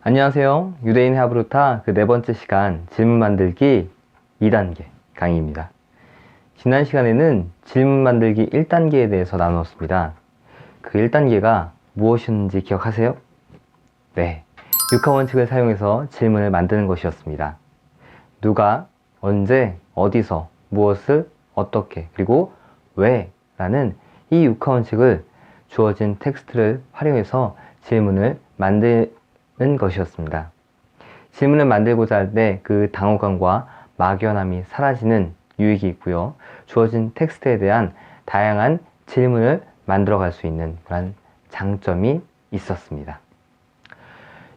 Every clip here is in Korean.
안녕하세요. 유대인 하브루타 그 네 번째 시간 질문 만들기 2단계 강의입니다. 지난 시간에는 질문 만들기 1단계에 대해서 나누었습니다. 그 1단계가 무엇이었는지 기억하세요? 네, 육하 원칙을 사용해서 질문을 만드는 것이었습니다. 누가, 언제, 어디서, 무엇을, 어떻게, 그리고 왜 라는 이 육하 원칙을 주어진 텍스트를 활용해서 질문을 만드는 것이었습니다. 질문을 만들고자 할 때 그 당혹감과 막연함이 사라지는 유익이 있고요. 주어진 텍스트에 대한 다양한 질문을 만들어 갈 수 있는 그런 장점이 있었습니다.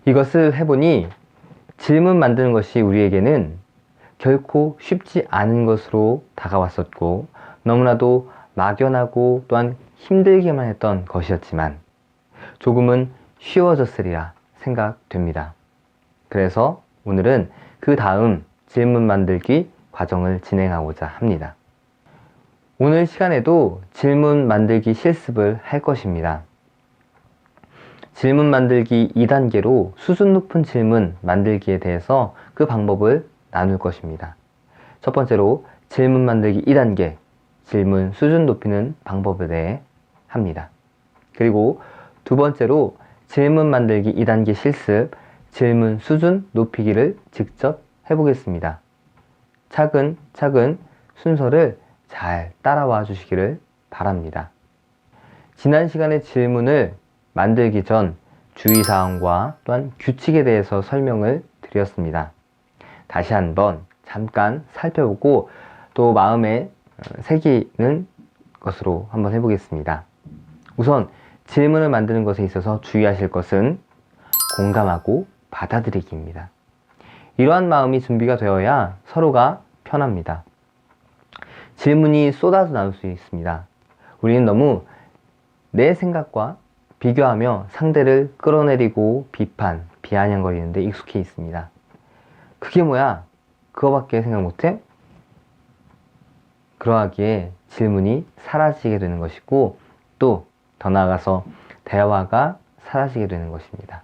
이것을 해보니 질문 만드는 것이 우리에게는 결코 쉽지 않은 것으로 다가왔었고 너무나도 막연하고 또한 힘들기만 했던 것이었지만 조금은 쉬워졌으리라 생각됩니다. 그래서 오늘은 그 다음 질문 만들기 과정을 진행하고자 합니다. 오늘 시간에도 질문 만들기 실습을 할 것입니다. 질문 만들기 2단계로 수준 높은 질문 만들기에 대해서 그 방법을 나눌 것입니다. 첫 번째로 질문 만들기 2단계 질문 수준 높이는 방법에 대해 합니다. 그리고 두 번째로 질문 만들기 2단계 실습 질문 수준 높이기를 직접 해보겠습니다. 차근차근 순서를 잘 따라와 주시기를 바랍니다. 지난 시간에 질문을 만들기 전 주의사항과 또한 규칙에 대해서 설명을 드렸습니다. 다시 한번 잠깐 살펴보고 또 마음에 새기는 것으로 한번 해보겠습니다. 우선 질문을 만드는 것에 있어서 주의하실 것은 공감하고 받아들이기입니다. 이러한 마음이 준비가 되어야 서로가 편합니다. 질문이 쏟아져 나올 수 있습니다. 우리는 너무 내 생각과 비교하며 상대를 끌어내리고 비판, 비아냥거리는데 익숙해 있습니다. 그게 뭐야? 그거밖에 생각 못해? 그러하기에 질문이 사라지게 되는 것이고 또 더 나아가서 대화가 사라지게 되는 것입니다.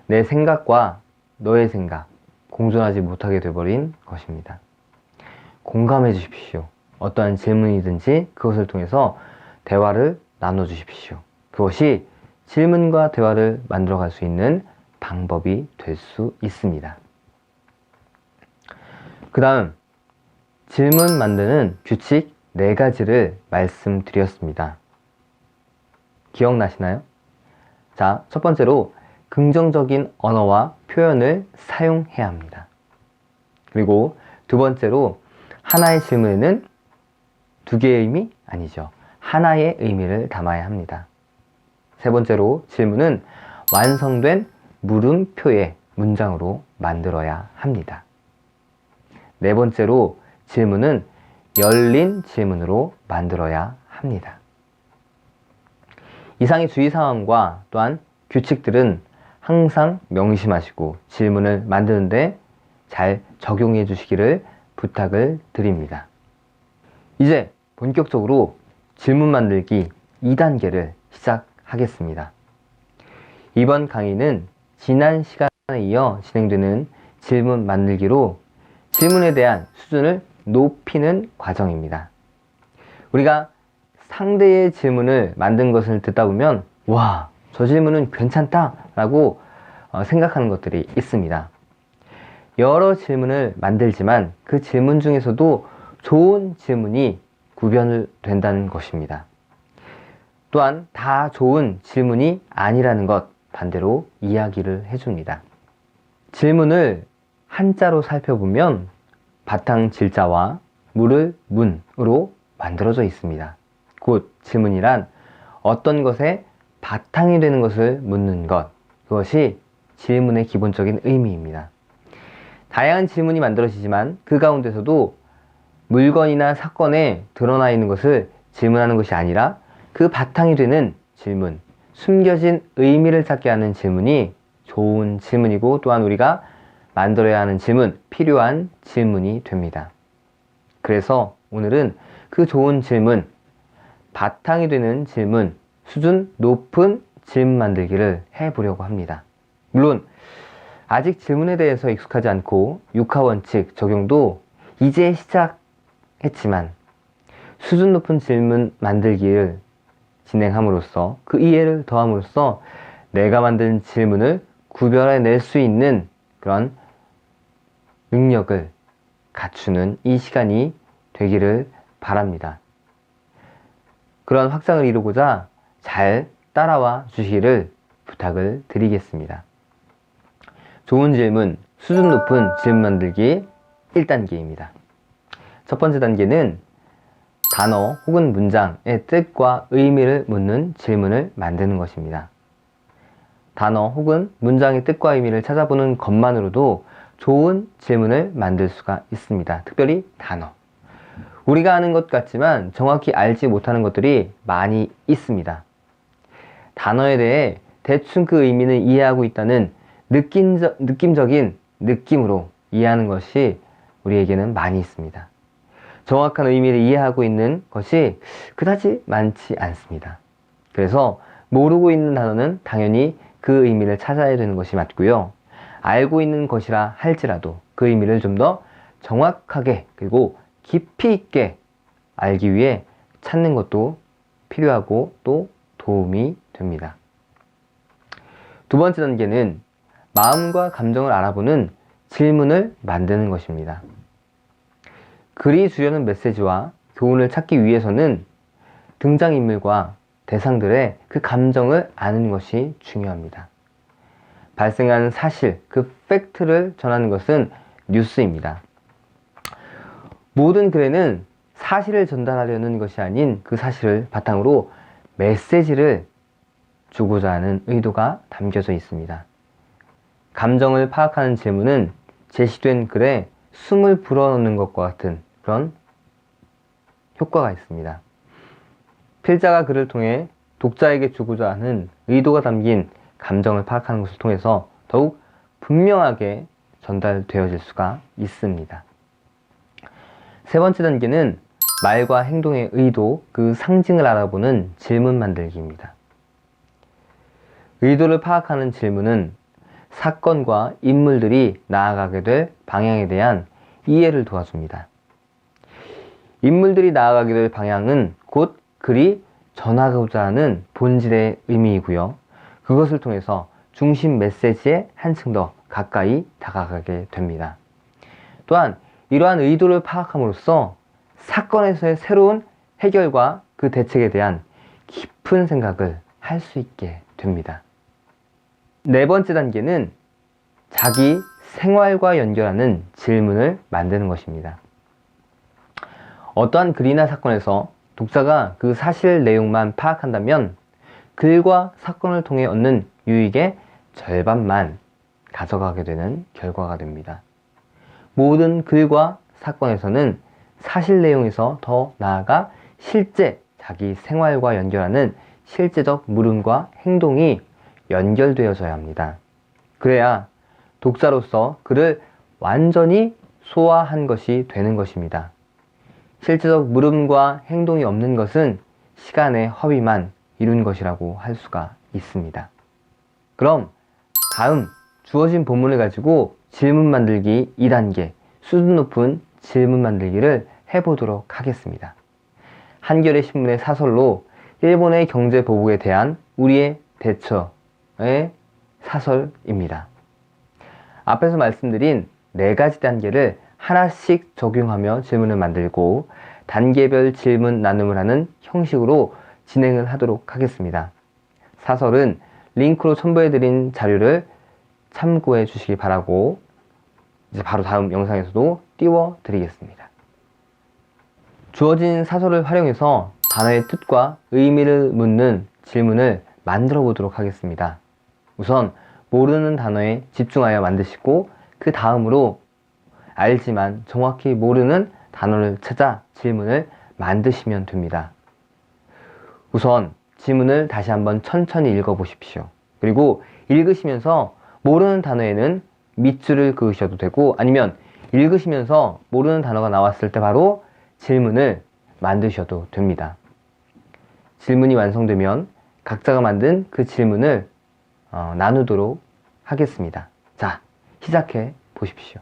내 생각과 너의 생각 공존하지 못하게 되어버린 것입니다. 공감해 주십시오. 어떠한 질문이든지 그것을 통해서 대화를 나눠 주십시오. 그것이 질문과 대화를 만들어갈 수 있는 방법이 될 수 있습니다. 그 다음 질문 만드는 규칙 4가지를 말씀드렸습니다. 기억나시나요? 자, 첫 번째로 긍정적인 언어와 표현을 사용해야 합니다. 그리고 두 번째로 하나의 질문에는 두 개의 의미? 아니죠. 하나의 의미를 담아야 합니다. 세 번째로 질문은 완성된 물음표의 문장으로 만들어야 합니다. 네 번째로 질문은 열린 질문으로 만들어야 합니다. 이상의 주의사항과 또한 규칙들은 항상 명심하시고 질문을 만드는데 잘 적용해 주시기를 부탁을 드립니다. 이제 본격적으로 질문 만들기 2단계를 시작하겠습니다. 이번 강의는 지난 시간에 이어 진행되는 질문 만들기로 질문에 대한 수준을 높이는 과정입니다. 우리가 상대의 질문을 만든 것을 듣다 보면 와, 저 질문은 괜찮다 라고 생각하는 것들이 있습니다. 여러 질문을 만들지만 그 질문 중에서도 좋은 질문이 구별된다는 것입니다. 또한 다 좋은 질문이 아니라는 것 반대로 이야기를 해줍니다. 질문을 한자로 살펴보면 바탕 질자와 물을 문으로 만들어져 있습니다. 곧 질문이란 어떤 것에 바탕이 되는 것을 묻는 것, 그것이 질문의 기본적인 의미입니다. 다양한 질문이 만들어지지만 그 가운데서도 물건이나 사건에 드러나 있는 것을 질문하는 것이 아니라 그 바탕이 되는 질문, 숨겨진 의미를 찾게 하는 질문이 좋은 질문이고 또한 우리가 만들어야 하는 질문, 필요한 질문이 됩니다. 그래서 오늘은 그 좋은 질문, 바탕이 되는 질문, 수준 높은 질문 만들기를 해보려고 합니다. 물론 아직 질문에 대해서 익숙하지 않고 육하원칙 적용도 이제 시작했지만 수준 높은 질문 만들기를 진행함으로써 그 이해를 더함으로써 내가 만든 질문을 구별해낼 수 있는 그런 능력을 갖추는 이 시간이 되기를 바랍니다. 그런 확장을 이루고자 잘 따라와 주시기를 부탁을 드리겠습니다. 좋은 질문, 수준 높은 질문 만들기 1단계입니다. 첫 번째 단계는 단어 혹은 문장의 뜻과 의미를 묻는 질문을 만드는 것입니다. 단어 혹은 문장의 뜻과 의미를 찾아보는 것만으로도 좋은 질문을 만들 수가 있습니다. 특별히 단어. 우리가 아는 것 같지만 정확히 알지 못하는 것들이 많이 있습니다. 단어에 대해 대충 그 의미는 이해하고 있다는 느낌적인 느낌으로 이해하는 것이 우리에게는 많이 있습니다. 정확한 의미를 이해하고 있는 것이 그다지 많지 않습니다. 그래서 모르고 있는 단어는 당연히 그 의미를 찾아야 되는 것이 맞고요. 알고 있는 것이라 할지라도 그 의미를 좀 더 정확하게 그리고 깊이 있게 알기 위해 찾는 것도 필요하고 또 도움이 됩니다. 두 번째 단계는 마음과 감정을 알아보는 질문을 만드는 것입니다. 글이 주려는 메시지와 교훈을 찾기 위해서는 등장인물과 대상들의 그 감정을 아는 것이 중요합니다. 발생한 사실, 그 팩트를 전하는 것은 뉴스입니다. 모든 글에는 사실을 전달하려는 것이 아닌 그 사실을 바탕으로 메시지를 주고자 하는 의도가 담겨져 있습니다. 감정을 파악하는 질문은 제시된 글에 숨을 불어넣는 것과 같은 그런 효과가 있습니다. 필자가 글을 통해 독자에게 주고자 하는 의도가 담긴 감정을 파악하는 것을 통해서 더욱 분명하게 전달되어질 수가 있습니다. 세 번째 단계는 말과 행동의 의도, 그 상징을 알아보는 질문 만들기입니다. 의도를 파악하는 질문은 사건과 인물들이 나아가게 될 방향에 대한 이해를 도와줍니다. 인물들이 나아가게 될 방향은 곧 글이 전하고자 하는 본질의 의미이고요. 그것을 통해서 중심 메시지에 한층 더 가까이 다가가게 됩니다. 또한 이러한 의도를 파악함으로써 사건에서의 새로운 해결과 그 대책에 대한 깊은 생각을 할 수 있게 됩니다. 네 번째 단계는 자기 생활과 연결하는 질문을 만드는 것입니다. 어떠한 글이나 사건에서 독자가 그 사실 내용만 파악한다면 글과 사건을 통해 얻는 유익의 절반만 가져가게 되는 결과가 됩니다. 모든 글과 사건에서는 사실 내용에서 더 나아가 실제 자기 생활과 연결하는 실제적 물음과 행동이 연결되어져야 합니다. 그래야 독자로서 글을 완전히 소화한 것이 되는 것입니다. 실제적 물음과 행동이 없는 것은 시간의 허비만 이룬 것이라고 할 수가 있습니다. 그럼 다음 주어진 본문을 가지고 질문 만들기 2단계 수준 높은 질문 만들기를 해보도록 하겠습니다. 한겨레 신문의 사설로 일본의 경제 보복에 대한 우리의 대처의 사설입니다. 앞에서 말씀드린 4가지 단계를 하나씩 적용하며 질문을 만들고 단계별 질문 나눔을 하는 형식으로 진행을 하도록 하겠습니다. 사설은 링크로 첨부해드린 자료를 참고해 주시기 바라고 이제 바로 다음 영상에서도 띄워드리겠습니다. 주어진 사설을 활용해서 단어의 뜻과 의미를 묻는 질문을 만들어 보도록 하겠습니다. 우선 모르는 단어에 집중하여 만드시고 그 다음으로 알지만 정확히 모르는 단어를 찾아 질문을 만드시면 됩니다. 우선 지문을 다시 한번 천천히 읽어보십시오. 그리고 읽으시면서 모르는 단어에는 밑줄을 그으셔도 되고 아니면 읽으시면서 모르는 단어가 나왔을 때 바로 질문을 만드셔도 됩니다. 질문이 완성되면 각자가 만든 그 질문을 나누도록 하겠습니다. 자, 시작해 보십시오.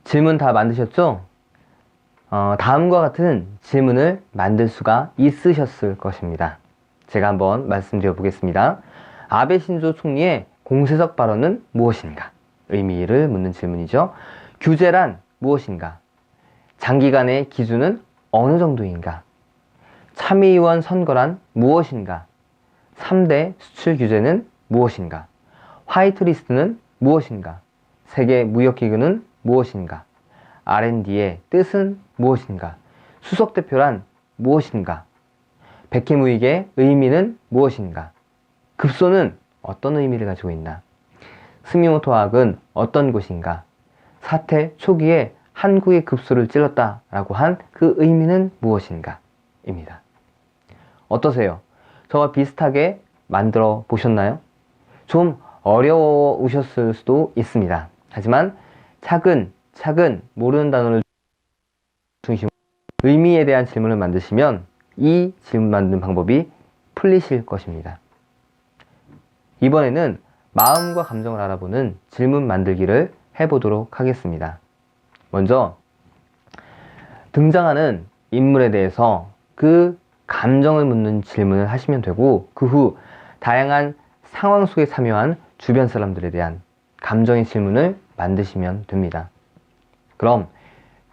질문 다 만드셨죠? 다음과 같은 질문을 만들 수가 있으셨을 것입니다. 제가 한번 말씀드려 보겠습니다. 아베 신조 총리의 공세적 발언은 무엇인가? 의미를 묻는 질문이죠. 규제란 무엇인가? 장기간의 기준은 어느 정도인가? 참의원 선거란 무엇인가? 3대 수출 규제는 무엇인가? 화이트리스트는 무엇인가? 세계무역기구는 무엇인가? R&D의 뜻은 무엇인가? 수석대표란 무엇인가? 백해무익의 의미는 무엇인가? 급소는 어떤 의미를 가지고 있나? 스미모토학은 어떤 곳인가? 사태 초기에 한국의 급소를 찔렀다라고 한 그 의미는 무엇인가? 입니다. 어떠세요? 저와 비슷하게 만들어 보셨나요? 좀 어려우셨을 수도 있습니다. 하지만 차근차근 모르는 단어를 중심으로 의미에 대한 질문을 만드시면 이 질문 만드는 방법이 풀리실 것입니다. 이번에는 마음과 감정을 알아보는 질문 만들기를 해보도록 하겠습니다. 먼저 등장하는 인물에 대해서 그 감정을 묻는 질문을 하시면 되고, 그 후 다양한 상황 속에 참여한 주변 사람들에 대한 감정의 질문을 만드시면 됩니다. 그럼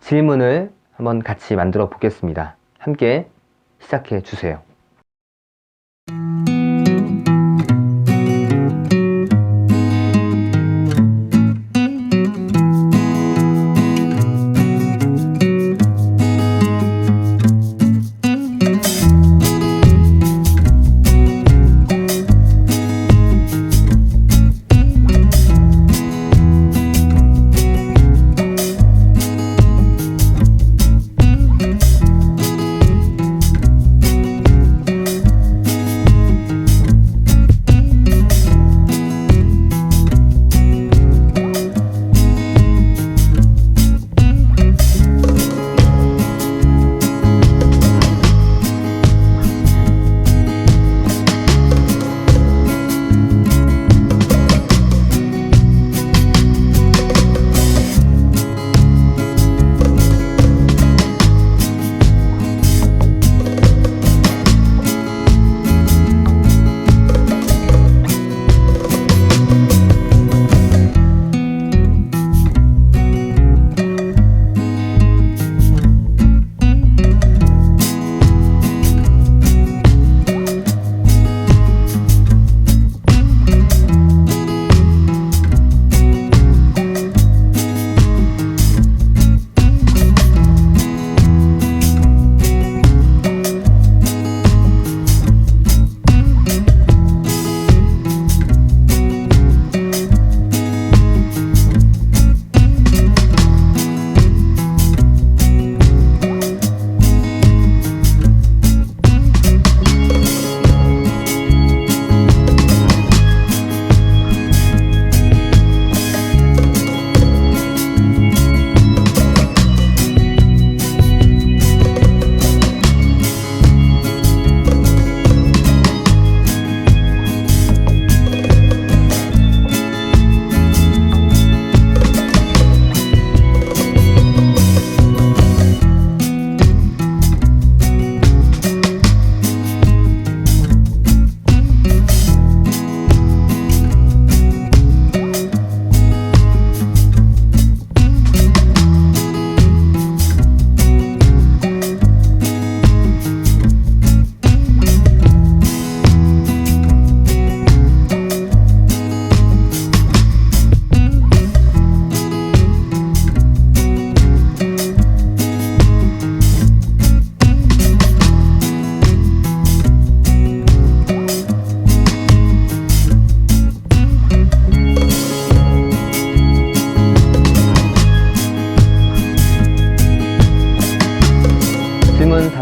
질문을 한번 같이 만들어 보겠습니다. 함께 시작해 주세요.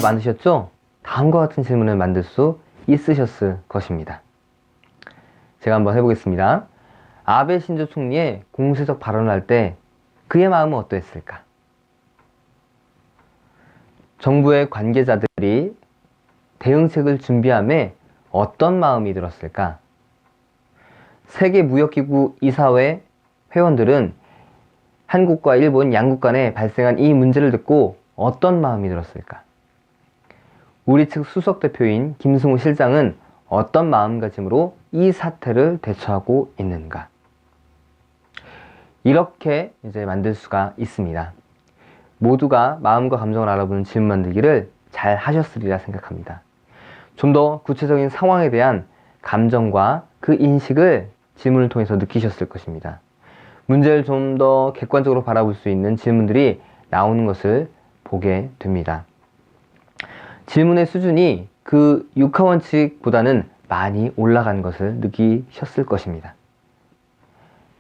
많으셨죠? 다음과 같은 질문을 만들 수 있으셨을 것입니다. 제가 한번 해보겠습니다. 아베 신조 총리의 공세적 발언을 할 때 그의 마음은 어떠했을까? 정부의 관계자들이 대응책을 준비함에 어떤 마음이 들었을까? 세계무역기구 이사회 회원들은 한국과 일본 양국 간에 발생한 이 문제를 듣고 어떤 마음이 들었을까? 우리 측 수석대표인 김승우 실장은 어떤 마음가짐으로 이 사태를 대처하고 있는가? 이렇게 이제 만들 수가 있습니다. 모두가 마음과 감정을 알아보는 질문 만들기를 잘 하셨으리라 생각합니다. 좀 더 구체적인 상황에 대한 감정과 그 인식을 질문을 통해서 느끼셨을 것입니다. 문제를 좀 더 객관적으로 바라볼 수 있는 질문들이 나오는 것을 보게 됩니다. 질문의 수준이 그 육하원칙보다는 많이 올라간 것을 느끼셨을 것입니다.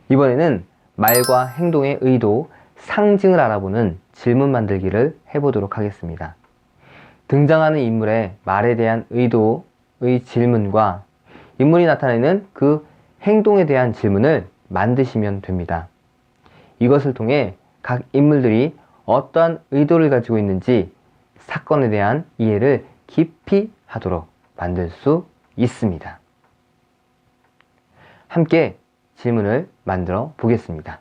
이번에는 말과 행동의 의도, 상징을 알아보는 질문 만들기를 해보도록 하겠습니다. 등장하는 인물의 말에 대한 의도의 질문과 인물이 나타내는 그 행동에 대한 질문을 만드시면 됩니다. 이것을 통해 각 인물들이 어떠한 의도를 가지고 있는지 사건에 대한 이해를 깊이 하도록 만들 수 있습니다. 함께 질문을 만들어 보겠습니다.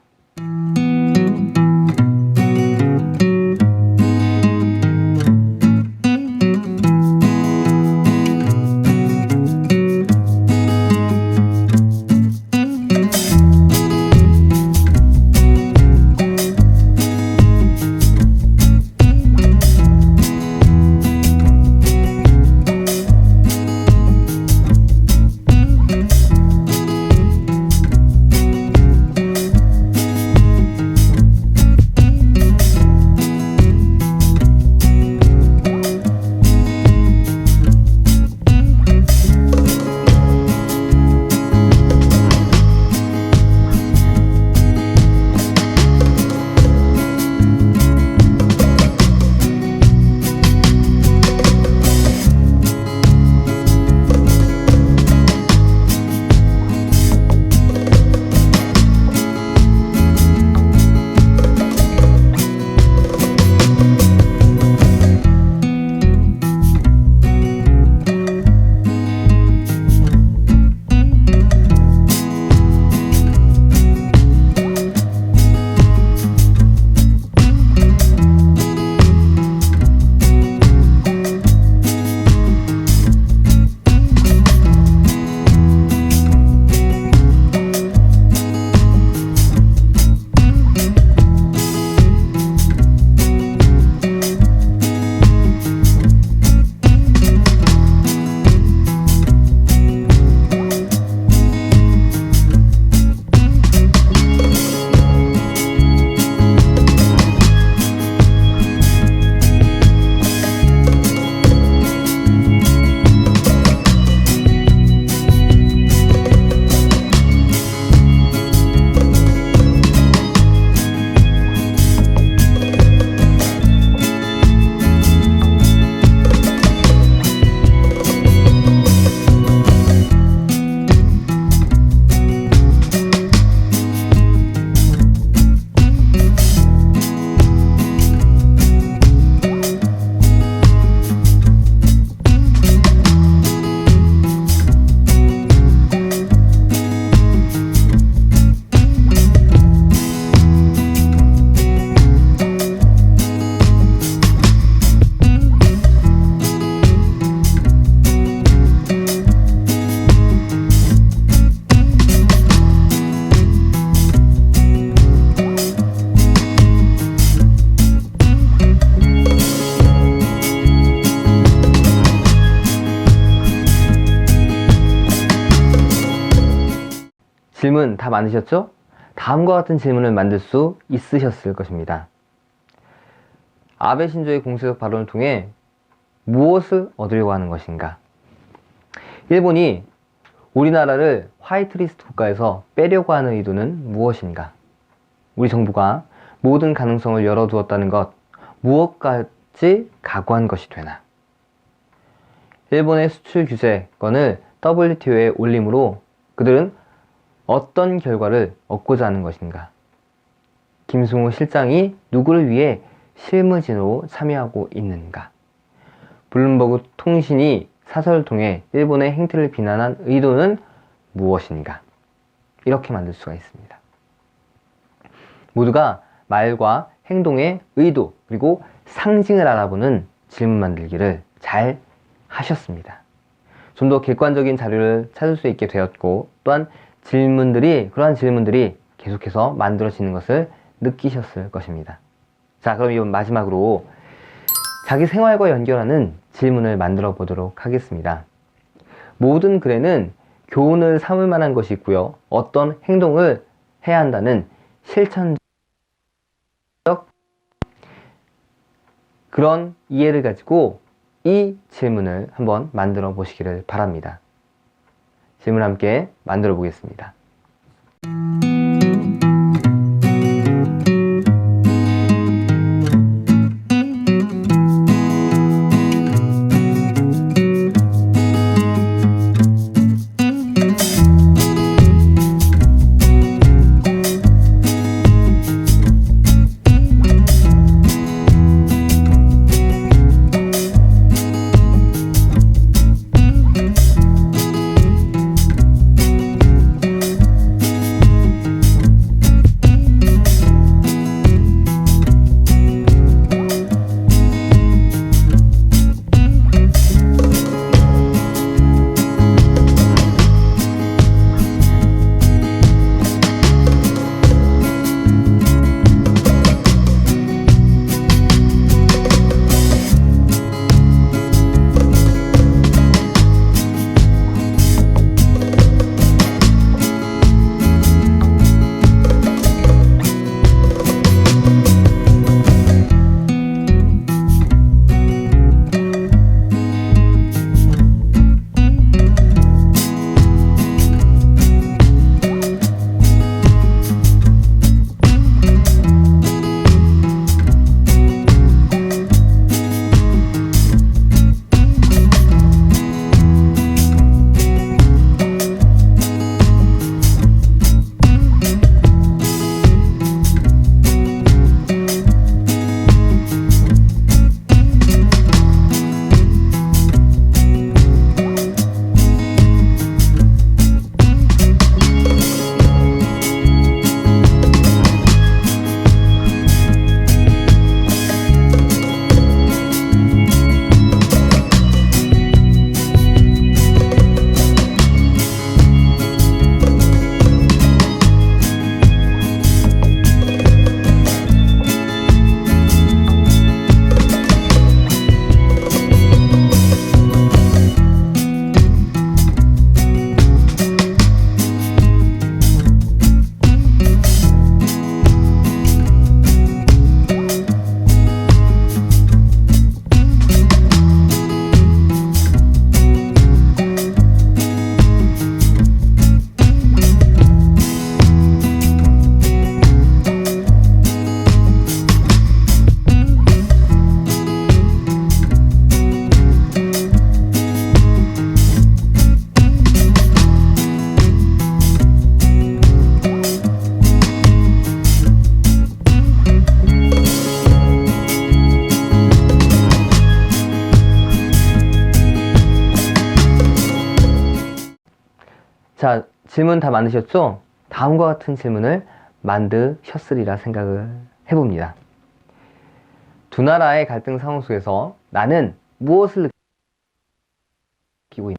질문 다 많으셨죠? 다음과 같은 질문을 만들 수 있으셨을 것입니다. 아베 신조의 공세적 발언을 통해 무엇을 얻으려고 하는 것인가? 일본이 우리나라를 화이트리스트 국가에서 빼려고 하는 의도는 무엇인가? 우리 정부가 모든 가능성을 열어두었다는 것, 무엇까지 각오한 것이 되나? 일본의 수출 규제권을 WTO에 올림으로 그들은 어떤 결과를 얻고자 하는 것인가? 김승우 실장이 누구를 위해 실무진으로 참여하고 있는가? 블룸버그 통신이 사설을 통해 일본의 행태를 비난한 의도는 무엇인가? 이렇게 만들 수가 있습니다. 모두가 말과 행동의 의도 그리고 상징을 알아보는 질문 만들기를 잘 하셨습니다. 좀 더 객관적인 자료를 찾을 수 있게 되었고 또한 그러한 질문들이 계속해서 만들어지는 것을 느끼셨을 것입니다. 자, 그럼 이번 마지막으로 자기 생활과 연결하는 질문을 만들어 보도록 하겠습니다. 모든 글에는 교훈을 삼을 만한 것이 있고요. 어떤 행동을 해야 한다는 실천적 그런 이해를 가지고 이 질문을 한번 만들어 보시기를 바랍니다. 질문 함께 만들어 보겠습니다. 자, 질문 다 만드셨죠? 다음과 같은 질문을 만드셨으리라 생각을 해봅니다. 두 나라의 갈등 상황 속에서 나는 무엇을 느끼고 있나?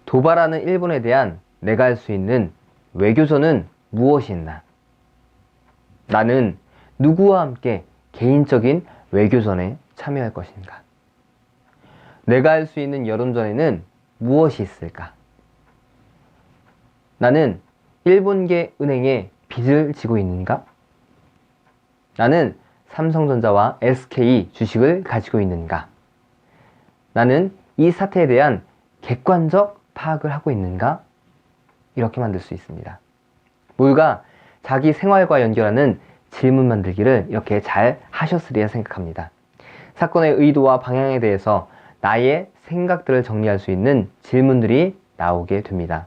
도발하는 일본에 대한 내가 할 수 있는 외교전은 무엇이 있나? 나는 누구와 함께 개인적인 외교전에 참여할 것인가? 내가 할 수 있는 여론전에는 무엇이 있을까? 나는 일본계 은행에 빚을 지고 있는가? 나는 삼성전자와 SK 주식을 가지고 있는가? 나는 이 사태에 대한 객관적 파악을 하고 있는가? 이렇게 만들 수 있습니다. 모두가 자기 생활과 연결하는 질문 만들기를 이렇게 잘 하셨으리라 생각합니다. 사건의 의도와 방향에 대해서 나의 생각들을 정리할 수 있는 질문들이 나오게 됩니다.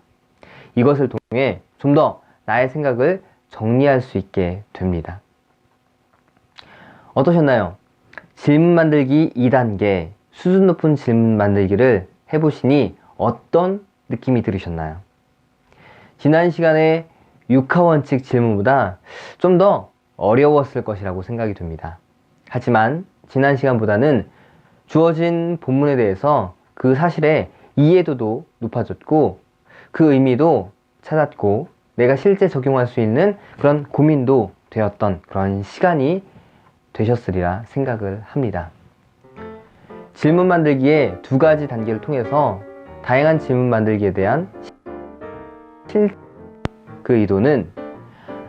이것을 통해 좀 더 나의 생각을 정리할 수 있게 됩니다. 어떠셨나요? 질문 만들기 2단계 수준 높은 질문 만들기를 해보시니 어떤 느낌이 들으셨나요? 지난 시간에 육하원칙 질문보다 좀 더 어려웠을 것이라고 생각이 됩니다. 하지만 지난 시간보다는 주어진 본문에 대해서 그 사실의 이해도도 높아졌고 그 의미도 찾았고 내가 실제 적용할 수 있는 그런 고민도 되었던 그런 시간이 되셨으리라 생각을 합니다. 질문 만들기의 2가지 단계를 통해서 다양한 질문 만들기에 대한 그 의도는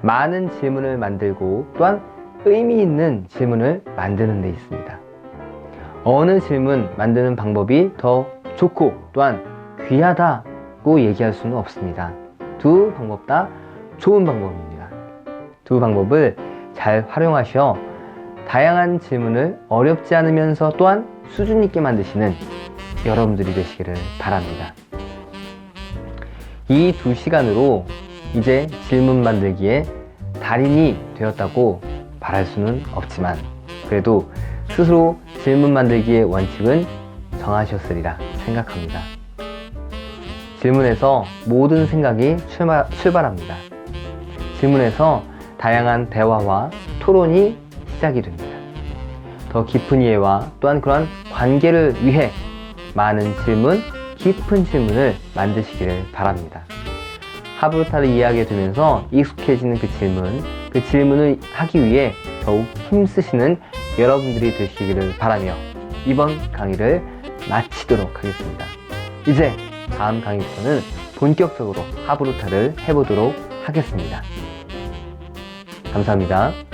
많은 질문을 만들고 또한 의미 있는 질문을 만드는 데 있습니다. 어느 질문 만드는 방법이 더 좋고 또한 귀하다고 얘기할 수는 없습니다. 두 방법 다 좋은 방법입니다. 두 방법을 잘 활용하셔 다양한 질문을 어렵지 않으면서 또한 수준 있게 만드시는 여러분들이 되시기를 바랍니다. 이 2시간으로 이제 질문 만들기에 달인이 되었다고 말할 수는 없지만 그래도 스스로 질문 만들기의 원칙은 정하셨으리라 생각합니다. 질문에서 모든 생각이 출발합니다. 질문에서 다양한 대화와 토론이 시작이 됩니다. 더 깊은 이해와 또한 그런 관계를 위해 많은 질문, 깊은 질문을 만드시기를 바랍니다. 하브루타를 이해하게 되면서 익숙해지는 그 질문을 하기 위해 더욱 힘쓰시는 여러분들이 되시기를 바라며 이번 강의를 마치도록 하겠습니다. 이제 다음 강의부터는 본격적으로 하브루타를 해보도록 하겠습니다. 감사합니다.